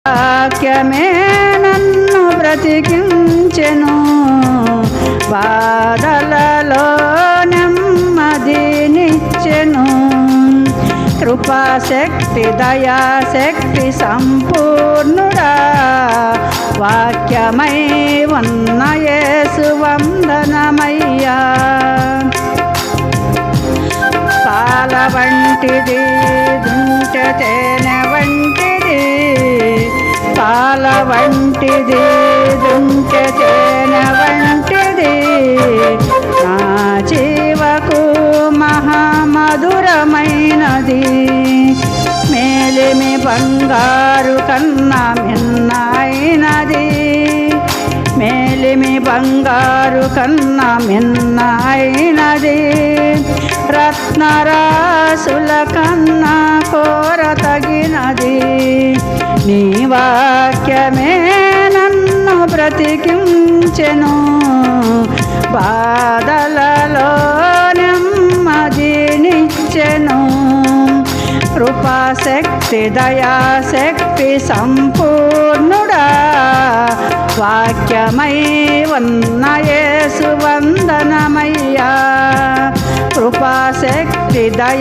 వాక్యమే నన్ను బ్రతికించెను, బాధలలో నెమ్మదినిచ్చెను. కృపాశక్తి దయాశక్తి సంపూర్ణుడా, వాక్యమై ఉన్న యేసు వందనమయ్యా. పాల వంటిది దుంటె తేనె వంటిది, పాల వంటిది దుంటె తేనె వంటిది, నా జీవకు మహామధురమైనది. మేలిమి బంగారు కన్నా మిన్నైనది, మేలిమి బంగారు కన్నా మిన్నైనది. రత్నరాసుల కన్నా కోరతగినది. నీ వాక్యమే నన్ను బ్రతికించెను, బాధలలో నెమ్మదినిచ్చెను. కృపాశక్తి దయాశక్తి సంపూర్ణుడా, వాక్యమై ఉన్న యేసు వందనమయ్యా. కృపాశక్తి దయ